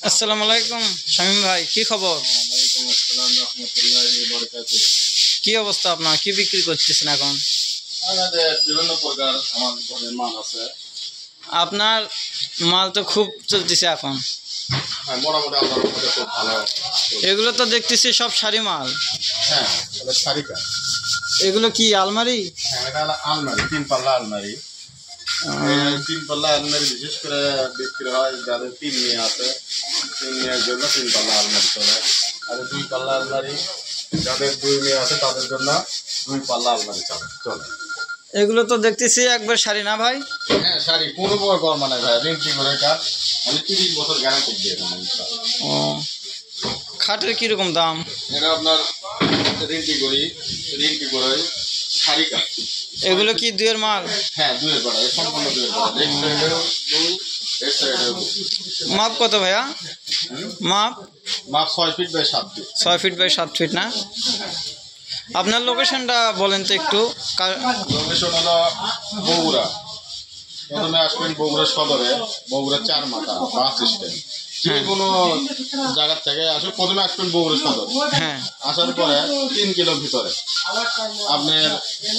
আসসালামু আলাইকুম শামীম ভাই, কি খবর? কি অবস্থা আপনার? কি বিক্রি করতেছেন এখন? বিভিন্ন প্রকার আমার ঘরের মাল আছে। আপনার মাল তো খুব চলতেছে এখন। হ্যাঁ, মোটামুটি আল্লাহর রহমতে খুব ভালো। এগুলো তো দেখতেছি সব শাড়ি মাল। হ্যাঁ, এটা শাড়িটা। এগুলো কি আলমারি? হ্যাঁ, এটা হলো আলমারি, 3 পাল্লা আলমারি। 3 পাল্লা আলমারি বিশেষ করে বিক্রি হয় যাদের 3 মেয়ে আছে, 3 মেয়ের জন্য 3 পাল্লা আলমারি চলে। আর 2 পাল্লা আলমারি যাদের 2 মেয়ে আছে তাদের জন্য 2 পাল্লা আলমারি চলে। এগুলো তো দেখতেছি একবার শাড়ি না ভাই? হ্যাঁ, শাড়ি কোনো প্রকার গরম মানে ভাই, রেন্টি করে কাজ, মানে 30 বছর গ্যারান্টি দিয়ে দেবেন। ও, খাটের কিরকম দাম? এটা আপনার রেন্টি করে শাড়ি কাজ। এগুলো কি দুয়ের মাল? হ্যাঁ, 2 পাড়া, সম্পূর্ণ 2 পাড়া। মাপ কত ভাইয়া? মাপ 6 feet by 7 feet. 6 feet by 7 feet না? আপনার লোকেশনটা বলেন তো একটু। লোকেশন হলো বগুড়া। প্রথমে আসবেন বগুড়া সদরে, বগুড়া 4 মাথা বাস স্ট্যান্ড। যে কোনো জায়গার থেকে আসুন, প্রথমে আসবেন বগুড়া সদর। হ্যাঁ, আসার পরে 3 কিলো ভিতরে আপনার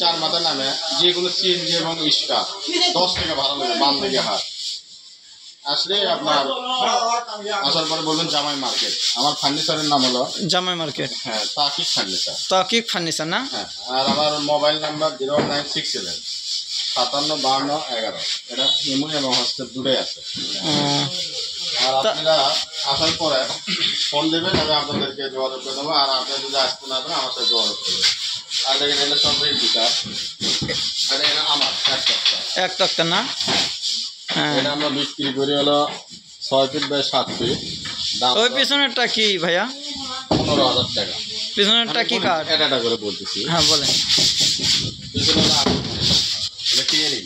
4 মাথা নামে যে কোনো সিএনজি এবং ইস্কা 10 টাকা ভাড়া নেবে, বাম দিকে হাট। আসলে আপনার আসার পরে বলবেন জামাই মার্কেট। আমার ফার্নিচারের নাম হলো জামাই মার্কেট। হ্যাঁ, তাকিব ফার্নিচার। তাকিব ফার্নিচার না? হ্যাঁ, আর আমার মোবাইল নাম্বার 0967 575211। এটা ইমো এবং হোয়াটসঅ্যাপ দুটোই আছে। আর আপনারা আসার পরে ফোন দেবেন, আমি আপনাদেরকে যোগাযোগ করে দেবো। আর আপনারা যদি আসতে না পারেন আমার সাথে যোগাযোগ করবেন। আর দেখেন এটা সব বিকাশ, আর এটা আমার এক তক্তা না? হ্যাঁ, এটা আমরা বিক্রি করি হলো 6 ফিট বাই 7 ফিট। দাম ওই পিছনেরটা কি ভাইয়া? 15,000 টাকা। পিছনেরটা কি কাঠ? এটা করে বলতেছি। হ্যাঁ বলেন। পিছনে হলো এটা টিয়ারিং।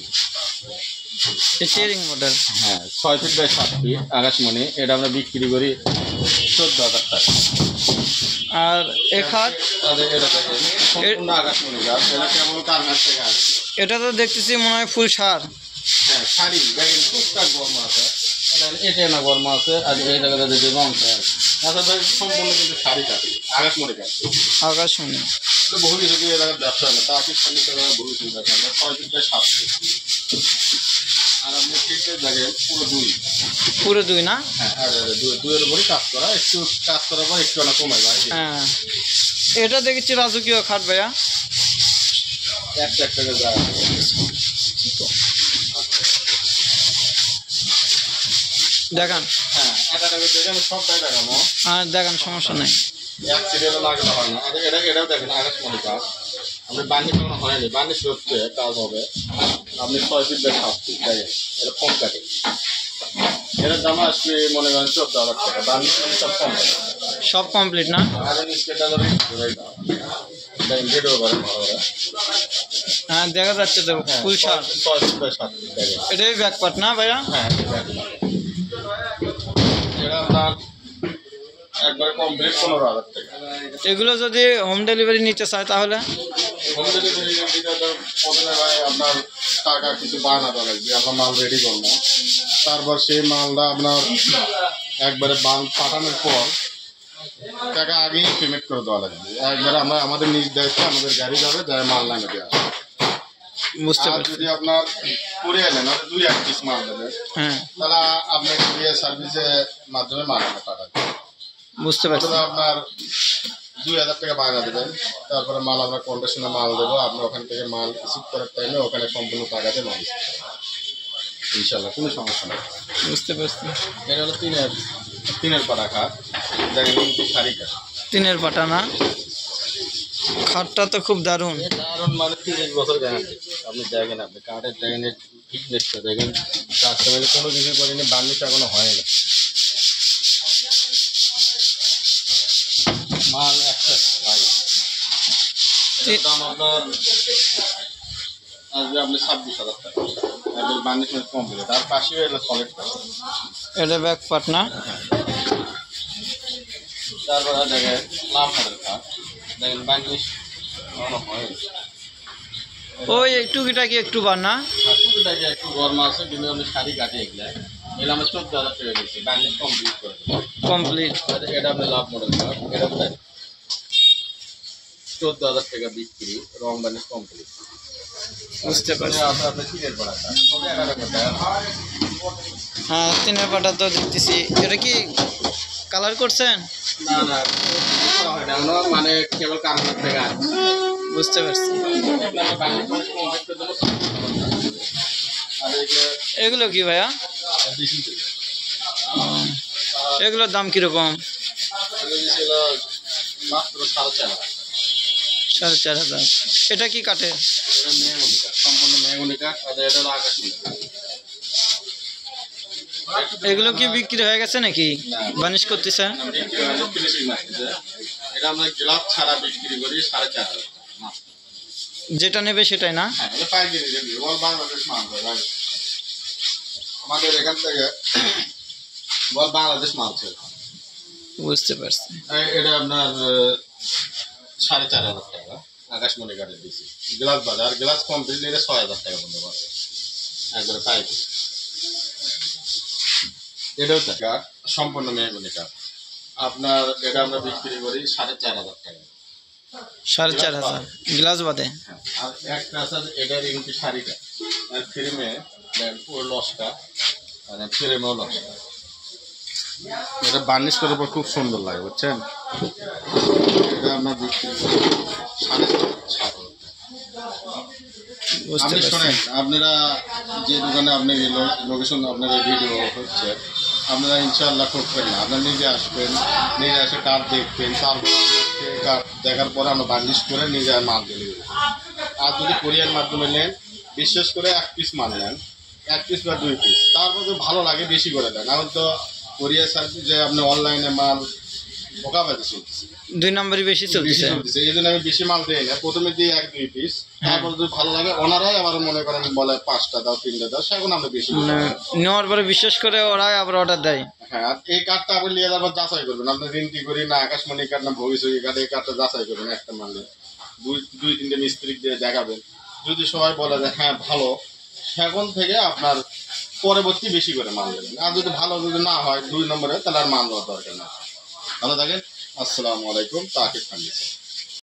Chairing model. হ্যাঁ, 6 ফিট বাই 7 ফিট আকাশমণি। এটা আমরা বিক্রি করি 14,000 টাকা। আর এ খাট? এটা সম্পূর্ণ আকাশমণি গাছ। এটা কেবল কারখানা থেকে আসছে। এটা তো দেখতেছি মনে হয় ফুল সার। হ্যাঁ, শাড়ি দেখেন টুকটাক গরম আছে, এটা না গরম আছে। আর এই জায়গাটা দেখে রং আছে। আচ্ছা ভাই, সম্পূর্ণ কিন্তু শাড়ি কাটি, আকাশমণি কাটছে। আকাশমণি বহু কিছু দিয়ে এলাকার ব্যবসা হয় না, তা আপনি ফার্নিচার বহু কিছু ব্যবসা হয় না। 6 ফিট বাই 7 ফিট। আর আপনি ফিটে দেখেন পুরো দুই না? হ্যাঁ, আর দুইয়ের উপরই কাজ করা, একটু কাজ করার পর একটু না কমে যায়। হ্যাঁ, এটা দেখেছি রাজকীয় খাট ভাইয়া। একটা করে যায়। দেখান। হ্যাঁ, এটা দেখেন, সবটাই দেখাবো। হ্যাঁ দেখান, সমস্যা নেই। এক সিরিয়ালে লাগানো হয় না। এটাও দেখেন আকাশমণি কাজ। আপনি বার্নিশ লাগানো হয়নি, বার্নিশ হচ্ছে কাজ হবে। আপনি 6 ফিট বাই 7 ফিট দেখেন, এটা কম কাটে। এটার দাম আসবে মনে করেন 14,000 টাকা। বার্নিশ মানে সব কম কাটে, সব কমপ্লিট না? আর স্কেটটা দেখেন ভিডিও করেন ভালো করে। হ্যাঁ দেখা যাচ্ছে তো ফুল সার। 6 ফিট বাই 7 ফিট দেখেন। এটাই ব্যাক পার্ট না ভাইয়া? হ্যাঁ, এটা আপনার একবারে কমপ্লিট 15,000 টাকা। এগুলো যদি হোম ডেলিভারি নিতে চায় তাহলে? হোম ডেলিভারি প্রথমে ভাই আপনার টাকা কিছু বায়না দেওয়া লাগবে। আমরা মাল রেডি করবো, তারপর সেই মালটা আপনার একবারে পাঠানোর পর টাকা আগেই পেমেন্ট করে দেওয়া লাগবে। একবারে আমরা আমাদের নিজ দায়িত্বে আমাদের গাড়ি যাবে, যাই মাল নামে দেওয়া। বুঝতে আর পারছি। যদি আপনার করে এলেন আর 2-1 পিস মাল দেবে, হ্যাঁ তাহলে আপনার কুরিয়ার সার্ভিসের মাধ্যমে মাল আমরা পাঠাবো। বুঝতে পারছি। আপনার 2,000 টাকা বায়না দেবেন, তারপরে মাল আমরা কন্ডিশনে মাল দেবো। আপনি ওখান থেকে মাল রিসিভ করার টাইমে ওখানে সম্পূর্ণ টাকাতে মাল ইনশাল্লাহ কোনো সমস্যা নেই। বুঝতে পারছি। এটা হলো তিনের পাটা খাট, দেখেন শাড়ি কাঠ। 3 পাটা না? খাটটা তো খুব দারুণ। দারুণ, মানে 30 বছর গ্যারান্টি। আপনি দেখেন, আপনি কাঠের দেখেন, ফিটনেসটা দেখেন, কাস্টমারে কোনো কিছু করেনি, বার্নিশ এখনো হয় না। মাল একটা ভাই, এটার দাম আপনার আসবে আপনি 26,000 টাকা। একবার বার্নিশ কমপ্লিট। আর পাশে এলো সলিড কাঠ। এটা ব্যাক পার্ট না? তারপরে দেখেন লাভ কাঠের কাঠ, দেখেন বার্নিশ এখনো হয়। ওই টুকিটাকি একটু বার না? আর টুকিটাকি একটু গরম আছে, কিন্তু আমি শাড়ি কাটি এগুলা এগুলো আমার 14,000 টাকা দিচ্ছি, বার্নিশ কমপ্লিট করে দেবো। কমপ্লিট। এটা আপনি লাভ মডেল কাপ, এটা আপনার 14,000 টাকা বিক্রি, রং বার্নিশ কমপ্লিট। বুঝতে পারছি। আছে আপনার কিনের পড়া তবে 11,000 টাকা। হ্যাঁ, 3 পাটা তো দেখতেছি। এটা কি কালার করছেন? না না, করা হয় না, আমরা মানে কেবল কারখানা থেকে আনছি। বুঝতে পারছি। আপনার বার্নিশ কমপ্লিট করে দেবো। আর এগুলো এগুলো কি ভাইয়া? 20 ইঞ্চি। এগুলোর দাম কিরকম? এগুলো ছিল মাত্র 4,500। 4,500। এটা কি কাঠের? এটা মেহগনি কাঠ, সম্পূর্ণ মেহগনি কাঠ, আর এটা হলো আকাশমণি কাঠ। এগুলো কি বিক্রি হয়ে গেছে নাকি? বানিশ করতেছেন? বিক্রি হয় না, ফিনিশিং নাই। এটা আমরা গ্লাস ছাড়া বিক্রি করি 4,500 মাত্র। যেটা নেবে সেটাই না? হ্যাঁ, এটা পাইকারি রেট, অল বাংলাদেশ মাল হয় ভাই। আমাদের এখান থেকে বল বাংলাদেশ মাল ছিল। বুঝতে পারছি। এটা আপনার 4,500 টাকা আকাশমণি কাঠের দিচ্ছি, গ্লাস বাজার। আর গ্লাস কমপ্লিট নিলে 6,000 টাকা পর্যন্ত পাবে একবারে পাইকারি। এটাও তো কাঠ, সম্পূর্ণ মেহগনি কাঠ। আপনার এটা আমরা বিক্রি করি 4,500 টাকা। 4,500 গ্লাস বাদে? হ্যাঁ, আর একটা আছে এটার ইঞ্চি শাড়িটা, আর ফ্রেমে পুরো লসটা, মানে ফ্রেমেও লসটা। এটা বার্নিশ করার পর খুব সুন্দর লাগে, বুঝছেন? এটা আপনার বিক্রি করি 7,500। বুঝতে আপনি পারছি। শোনেন, আপনারা যে দোকানে আপনি লোকেশন আপনার ভিডিও হচ্ছে, আপনারা ইনশাআল্লাহ ঠকবেন না। আপনারা নিজে আসবেন, নিজে এসে কাঠ দেখবেন, তারপর কাঠ দেখার পরে আমরা বার্নিশ করে নিজে মাল ডেলিভারি দেবো। আর যদি কোরিয়ার মাধ্যমে নেন, বিশেষ করে 1 পিস মাল নেন, 1 পিস বা 2 পিস, তারপর যদি ভালো লাগে বেশি করে দেন। এখন তো কোরিয়ার সার্ভিস যে আপনি অনলাইনে মাল ঠকাবাজি চলতেছে, 2 নম্বরই বেশি বেশি চলতেছে। চলতেছে। এই জন্য আমি বেশি মাল দিই না, প্রথমে দিই 1-2 পিস, তারপর যদি ভালো লাগে ওনারাই আবার মনে করেন বলে 5টা দাও, 3টা দাও, সেখন আমরা বেশি দিই। মানে নেওয়ার পরে বিশ্বাস করে ওরা আবার অর্ডার দেয়। হ্যাঁ, আর এই কার্ডটা আপনি নিয়ে যাবার যাচাই করবেন, আপনি রিন্টি করি না আকাশমণি কার্ড না ভবিষ্যৎ কার্ড, এই কার্ডটা যাচাই করবেন একটা মালে 2-3টে মিস্ত্রি দিয়ে দেখাবেন। যদি সবাই বলে যে হ্যাঁ ভালো, সেখন থেকে আপনার পরবর্তী বেশি করে মাল দেবেন। আর যদি ভালো যদি না হয় 2 নম্বরে, তাহলে আর মাল দেওয়ার দরকার না। ভালো থাকেন। আসসালামু আলাইকুম। তাকিব ফার্নিচার।